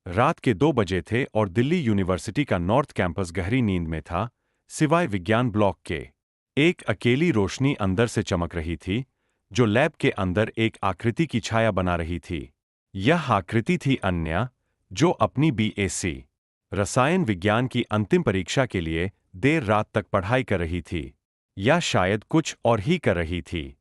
रात के 2 बजे थे और दिल्ली यूनिवर्सिटी का नॉर्थ कैंपस गहरी नींद में था, सिवाय विज्ञान ब्लॉक के। एक अकेली रोशनी अंदर से चमक रही थी, जो लैब के अंदर एक आकृति की छाया बना रही थी। यह आकृति थी अन्या, जो अपनी बीएससी रसायन विज्ञान की अंतिम परीक्षा के लिए देर रात तक पढ़ाई कर रही थी, या शायद कुछ और ही कर रही थी।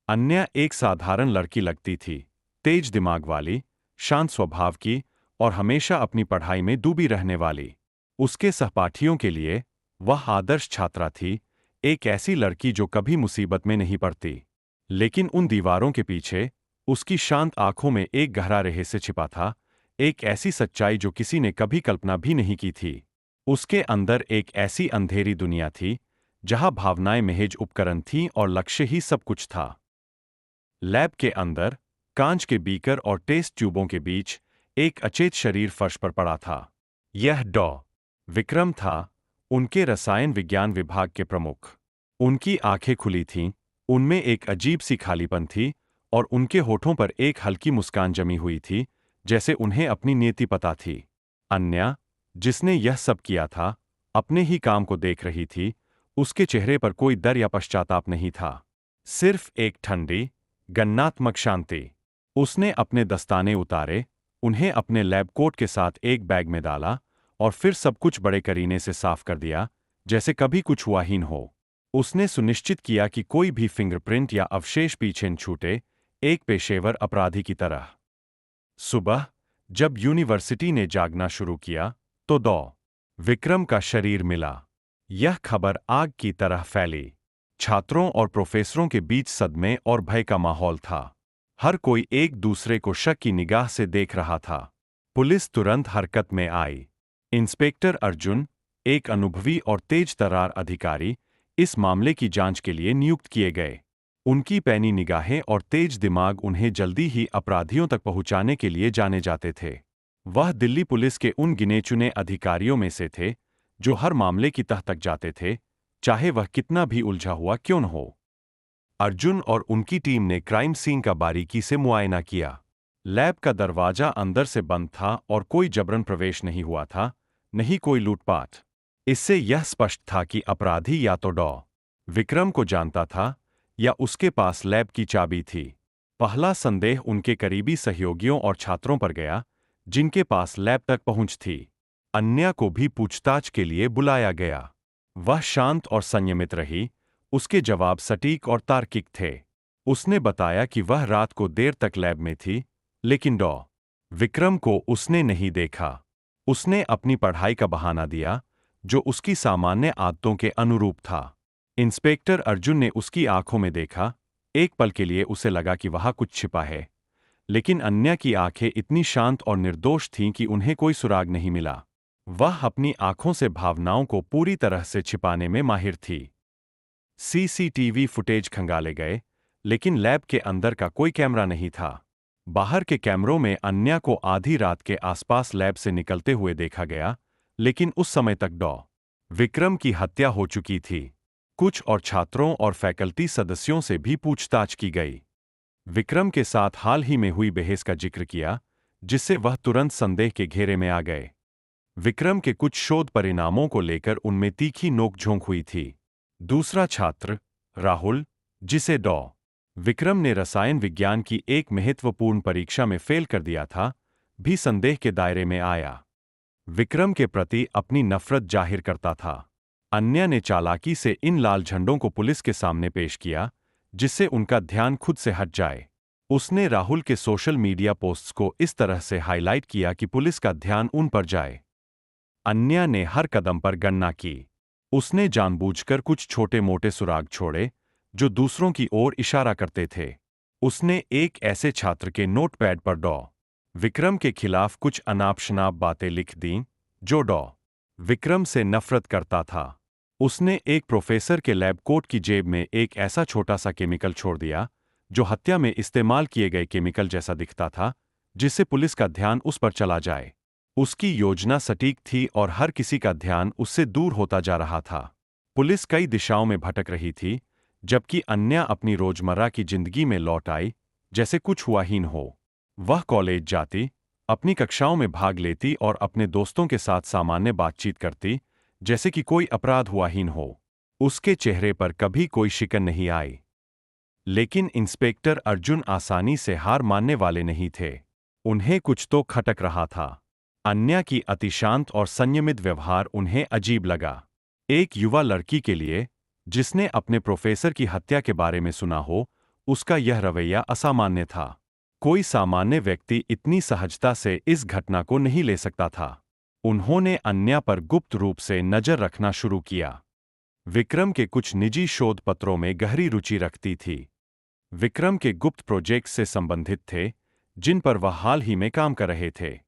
अन्या एक साधारण लड़की लगती थी, तेज दिमाग वाली, शांत स्वभाव की और हमेशा अपनी पढ़ाई में डूबी रहने वाली। उसके सहपाठियों के लिए वह आदर्श छात्रा थी, एक ऐसी लड़की जो कभी मुसीबत में नहीं पड़ती। लेकिन उन दीवारों के पीछे उसकी शांत आंखों में एक गहरा रहस्य छिपा था, एक ऐसी सच्चाई जो किसी ने कभी कल्पना भी नहीं की थी। उसके अंदर एक ऐसी अंधेरी दुनिया थी, जहां भावनाएं महज उपकरण थीं और लक्ष्य ही सब कुछ था। लैब के अंदर कांच के बीकर और टेस्ट ट्यूबों के बीच एक अचेत शरीर फर्श पर पड़ा था। यह डॉ. विक्रम था, उनके रसायन विज्ञान विभाग के प्रमुख। उनकी आंखें खुली थीं, उनमें एक अजीब सी खालीपन थी और उनके होठों पर एक हल्की मुस्कान जमी हुई थी, जैसे उन्हें अपनी नियति पता थी। अन्या, जिसने यह सब किया था, अपने ही काम को देख रही थी। उसके चेहरे पर कोई डर या पश्चाताप नहीं था, सिर्फ एक ठंडी, गणनात्मक शांति। उसने अपने दस्ताने उतारे, उन्हें अपने लैब कोट के साथ एक बैग में डाला और फिर सब कुछ बड़े करीने से साफ कर दिया, जैसे कभी कुछ हुआ ही न हो। उसने सुनिश्चित किया कि कोई भी फिंगरप्रिंट या अवशेष पीछे न छूटे, एक पेशेवर अपराधी की तरह। सुबह, जब यूनिवर्सिटी ने जागना शुरू किया, तो डॉ. विक्रम का शरीर मिला। यह खबर आग की तरह फैली। छात्रों और प्रोफेसरों के बीच सदमे और भय का माहौल था। हर कोई एक दूसरे को शक की निगाह से देख रहा था। पुलिस तुरंत हरकत में आई। इंस्पेक्टर अर्जुन, एक अनुभवी और तेज तर्रार अधिकारी, इस मामले की जांच के लिए नियुक्त किए गए। उनकी पैनी निगाहें और तेज दिमाग उन्हें जल्दी ही अपराधियों तक पहुंचाने के लिए जाने जाते थे। वह दिल्ली पुलिस के उन गिने-चुने अधिकारियों में से थे, जो हर मामले की तह तक जाते थे, चाहे वह कितना भी उलझा हुआ क्यों न हो। अर्जुन और उनकी टीम ने क्राइम सीन का बारीकी से मुआयना किया। लैब का दरवाजा अंदर से बंद था और कोई जबरन प्रवेश नहीं हुआ था, नहीं कोई लूटपाट। इससे यह स्पष्ट था कि अपराधी या तो डॉ. विक्रम को जानता था, या उसके पास लैब की चाबी थी। पहला संदेह उनके करीबी सहयोगियों और छात्रों पर गया, जिनके पास लैब तक पहुंच थी। अन्या को भी पूछताछ के लिए बुलाया गया। वह शांत और संयमित रही, उसके जवाब सटीक और तार्किक थे। उसने बताया कि वह रात को देर तक लैब में थी, लेकिन डॉ. विक्रम को उसने नहीं देखा। उसने अपनी पढ़ाई का बहाना दिया, जो उसकी सामान्य आदतों के अनुरूप था। इंस्पेक्टर अर्जुन ने उसकी आंखों में देखा, एक पल के लिए उसे लगा कि वहां कुछ छिपा है। लेकिन अन्या की आंखें इतनी शांत और निर्दोष थीं कि उन्हें कोई सुराग नहीं मिला। वह अपनी आंखों से भावनाओं को पूरी तरह से छिपाने में माहिर थी। सीसीटीवी फुटेज खंगाले गए, लेकिन लैब के अंदर का कोई कैमरा नहीं था। बाहर के कैमरों में अन्या को आधी रात के आसपास लैब से निकलते हुए देखा गया, लेकिन उस समय तक डॉ. विक्रम की हत्या हो चुकी थी। कुछ और छात्रों और फैकल्टी सदस्यों से भी पूछताछ की गई। विक्रम के साथ हाल ही में हुई बहस का जिक्र किया, जिससे वह तुरंत संदेह के घेरे में आ गए। विक्रम के कुछ शोध परिणामों को लेकर उनमें तीखी नोकझोंक हुई थी। दूसरा छात्र, राहुल, जिसे डॉ. विक्रम ने रसायन विज्ञान की एक महत्वपूर्ण परीक्षा में फेल कर दिया था, भी संदेह के दायरे में आया। विक्रम के प्रति अपनी नफरत जाहिर करता था। अन्या ने चालाकी से इन लाल झंडों को पुलिस के सामने पेश किया, जिससे उनका ध्यान खुद से हट जाए। उसने राहुल के सोशल मीडिया पोस्ट्स को इस तरह से हाईलाइट किया कि पुलिस का ध्यान उन पर जाए। अन्या ने हर कदम पर गणना की। उसने जानबूझकर कुछ छोटे-मोटे सुराग छोड़े, जो दूसरों की ओर इशारा करते थे। उसने एक ऐसे छात्र के नोटपैड पर डॉ. विक्रम के खिलाफ कुछ अनाप-शनाप बातें लिख दीं, जो डॉ. विक्रम से नफरत करता था। उसने एक प्रोफेसर के लैब कोट की जेब में एक ऐसा छोटा सा केमिकल छोड़ दिया, जो हत्या में इस्तेमाल किए गए केमिकल जैसा दिखता था, जिससे पुलिस का ध्यान उस पर चला जाए। उसकी योजना सटीक थी और हर किसी का ध्यान उससे दूर होता जा रहा था। पुलिस कई दिशाओं में भटक रही थी, जबकि अन्या अपनी रोजमर्रा की जिंदगी में लौट आई, जैसे कुछ हुआ ही न हो। वह कॉलेज जाती, अपनी कक्षाओं में भाग लेती और अपने दोस्तों के साथ सामान्य बातचीत करती, जैसे कि कोई अपराध हुआ ही न हो। उसके चेहरे पर कभी कोई शिकन नहीं आई। लेकिन इंस्पेक्टर अर्जुन आसानी से हार मानने वाले नहीं थे। उन्हें कुछ तो खटक रहा था। अन्या की अति शांत और संयमित व्यवहार उन्हें अजीब लगा। एक युवा लड़की के लिए, जिसने अपने प्रोफेसर की हत्या के बारे में सुना हो, उसका यह रवैया असामान्य था। कोई सामान्य व्यक्ति इतनी सहजता से इस घटना को नहीं ले सकता था। उन्होंने अन्या पर गुप्त रूप से नजर रखना शुरू किया। विक्रम के कुछ निजी शोध पत्रों में गहरी रुचि रखती थी। विक्रम के गुप्त प्रोजेक्ट से संबंधित थे, जिन पर वह हाल ही में काम कर रहे थे।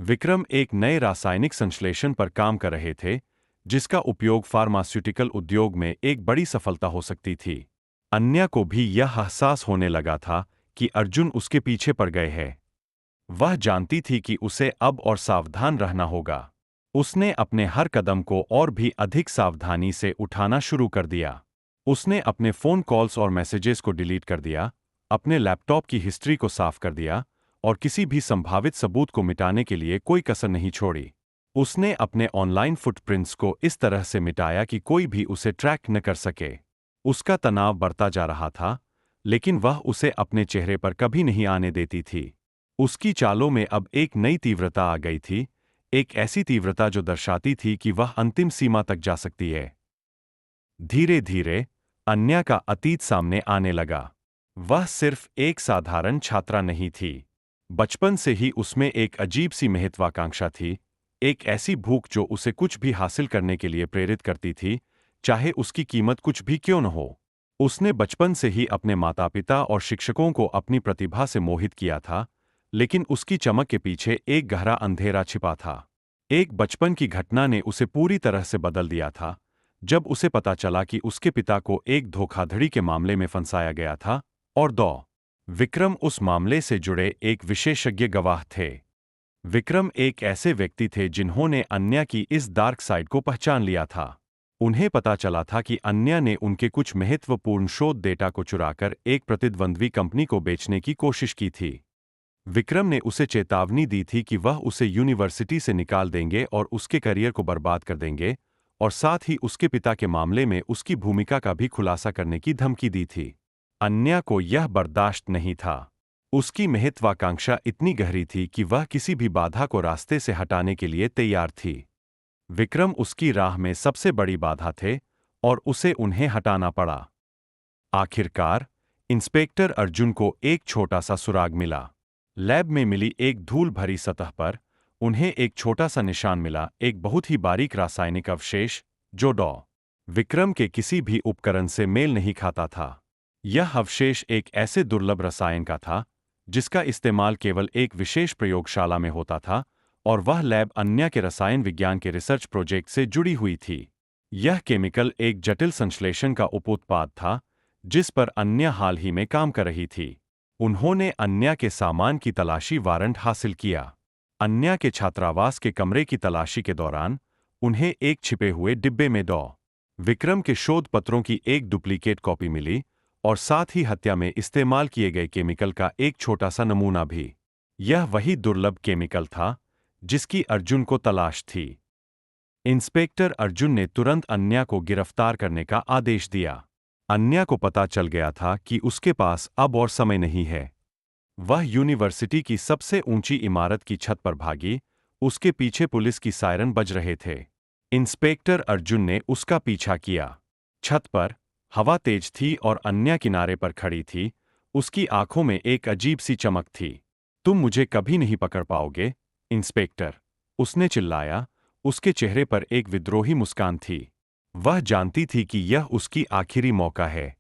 विक्रम एक नए रासायनिक संश्लेषण पर काम कर रहे थे, जिसका उपयोग फार्मास्यूटिकल उद्योग में एक बड़ी सफलता हो सकती थी। अन्या को भी यह एहसास होने लगा था कि अर्जुन उसके पीछे पड़ गए हैं। वह जानती थी कि उसे अब और सावधान रहना होगा। उसने अपने हर कदम को और भी अधिक सावधानी से उठाना शुरू कर दिया। उसने अपने फ़ोन कॉल्स और मैसेजेस को डिलीट कर दिया, अपने लैपटॉप की हिस्ट्री को साफ कर दिया और किसी भी संभावित सबूत को मिटाने के लिए कोई कसर नहीं छोड़ी। उसने अपने ऑनलाइन फुटप्रिंट्स को इस तरह से मिटाया कि कोई भी उसे ट्रैक न कर सके। उसका तनाव बढ़ता जा रहा था, लेकिन वह उसे अपने चेहरे पर कभी नहीं आने देती थी। उसकी चालों में अब एक नई तीव्रता आ गई थी, एक ऐसी तीव्रता जो दर्शाती थी कि वह अंतिम सीमा तक जा सकती है। धीरे धीरे अन्या का अतीत सामने आने लगा। वह सिर्फ एक साधारण छात्रा नहीं थी। बचपन से ही उसमें एक अजीब सी महत्वाकांक्षा थी, एक ऐसी भूख जो उसे कुछ भी हासिल करने के लिए प्रेरित करती थी, चाहे उसकी कीमत कुछ भी क्यों न हो। उसने बचपन से ही अपने माता-पिता और शिक्षकों को अपनी प्रतिभा से मोहित किया था, लेकिन उसकी चमक के पीछे एक गहरा अंधेरा छिपा था। एक बचपन की घटना ने उसे पूरी तरह से बदल दिया था, जब उसे पता चला कि उसके पिता को एक धोखाधड़ी के मामले में फंसाया गया था और विक्रम उस मामले से जुड़े एक विशेषज्ञ गवाह थे। विक्रम एक ऐसे व्यक्ति थे जिन्होंने अन्या की इस डार्क साइड को पहचान लिया था। उन्हें पता चला था कि अन्या ने उनके कुछ महत्वपूर्ण शोध डेटा को चुराकर एक प्रतिद्वंद्वी कंपनी को बेचने की कोशिश की थी। विक्रम ने उसे चेतावनी दी थी कि वह उसे यूनिवर्सिटी से निकाल देंगे और उसके करियर को बर्बाद कर देंगे, और साथ ही उसके पिता के मामले में उसकी भूमिका का भी खुलासा करने की धमकी दी थी। अन्या को यह बर्दाश्त नहीं था। उसकी महत्वाकांक्षा इतनी गहरी थी कि वह किसी भी बाधा को रास्ते से हटाने के लिए तैयार थी। विक्रम उसकी राह में सबसे बड़ी बाधा थे और उसे उन्हें हटाना पड़ा। आखिरकार इंस्पेक्टर अर्जुन को एक छोटा सा सुराग मिला। लैब में मिली एक धूल भरी सतह पर उन्हें एक छोटा सा निशान मिला, एक बहुत ही बारीक रासायनिक अवशेष जो विक्रम के किसी भी उपकरण से मेल नहीं खाता था। यह अवशेष एक ऐसे दुर्लभ रसायन का था जिसका इस्तेमाल केवल एक विशेष प्रयोगशाला में होता था, और वह लैब अन्या के रसायन विज्ञान के रिसर्च प्रोजेक्ट से जुड़ी हुई थी। यह केमिकल एक जटिल संश्लेषण का उपोत्पाद था जिस पर अन्या हाल ही में काम कर रही थी। उन्होंने अन्या के सामान की तलाशी वारंट हासिल किया। अन्या के छात्रावास के कमरे की तलाशी के दौरान उन्हें एक छिपे हुए डिब्बे में विक्रम के शोध पत्रों की एक डुप्लीकेट कॉपी मिली और साथ ही हत्या में इस्तेमाल किए गए केमिकल का एक छोटा सा नमूना भी। यह वही दुर्लभ केमिकल था जिसकी अर्जुन को तलाश थी। इंस्पेक्टर अर्जुन ने तुरंत अन्या को गिरफ्तार करने का आदेश दिया। अन्या को पता चल गया था कि उसके पास अब और समय नहीं है। वह यूनिवर्सिटी की सबसे ऊंची इमारत की छत पर भागी, उसके पीछे पुलिस की सायरन बज रहे थे। इंस्पेक्टर अर्जुन ने उसका पीछा किया। छत पर हवा तेज थी और अन्या किनारे पर खड़ी थी, उसकी आंखों में एक अजीब सी चमक थी। तुम मुझे कभी नहीं पकड़ पाओगे, इंस्पेक्टर, उसने चिल्लाया। उसके चेहरे पर एक विद्रोही मुस्कान थी। वह जानती थी कि यह उसकी आखिरी मौका है।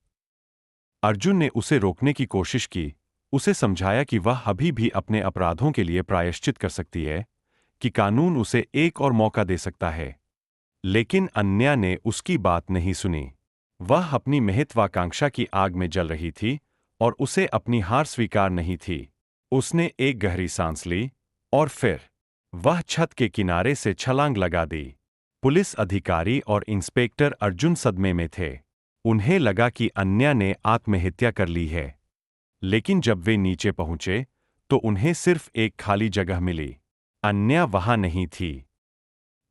अर्जुन ने उसे रोकने की कोशिश की, उसे समझाया कि वह अभी भी अपने अपराधों के लिए प्रायश्चित कर सकती है, कि कानून उसे एक और मौका दे सकता है। लेकिन अन्या ने उसकी बात नहीं सुनी। वह अपनी महत्वाकांक्षा की आग में जल रही थी और उसे अपनी हार स्वीकार नहीं थी। उसने एक गहरी सांस ली और फिर वह छत के किनारे से छलांग लगा दी। पुलिस अधिकारी और इंस्पेक्टर अर्जुन सदमे में थे। उन्हें लगा कि अन्या ने आत्महत्या कर ली है। लेकिन जब वे नीचे पहुंचे तो उन्हें सिर्फ एक खाली जगह मिली। अन्या वहां नहीं थी।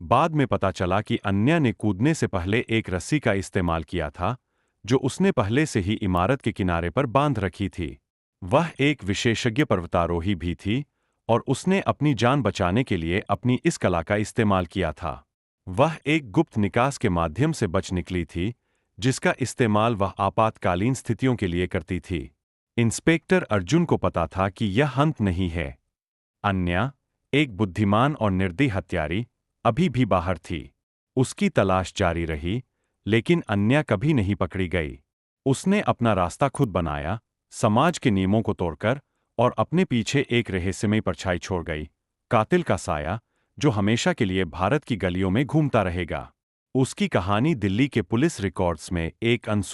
बाद में पता चला कि अन्या ने कूदने से पहले एक रस्सी का इस्तेमाल किया था, जो उसने पहले से ही इमारत के किनारे पर बांध रखी थी। वह एक विशेषज्ञ पर्वतारोही भी थी और उसने अपनी जान बचाने के लिए अपनी इस कला का इस्तेमाल किया था। वह एक गुप्त निकास के माध्यम से बच निकली थी, जिसका इस्तेमाल वह आपातकालीन स्थितियों के लिए करती थी। इंस्पेक्टर अर्जुन को पता था कि यह अंत नहीं है। अन्या, एक बुद्धिमान और निर्दयी हत्यारी, अभी भी बाहर थी। उसकी तलाश जारी रही, लेकिन अन्या कभी नहीं पकड़ी गई। उसने अपना रास्ता खुद बनाया, समाज के नियमों को तोड़कर, और अपने पीछे एक रहस्यमयी परछाई छोड़ गई, कातिल का साया, जो हमेशा के लिए भारत की गलियों में घूमता रहेगा। उसकी कहानी दिल्ली के पुलिस रिकॉर्ड्स में एक अनसुनी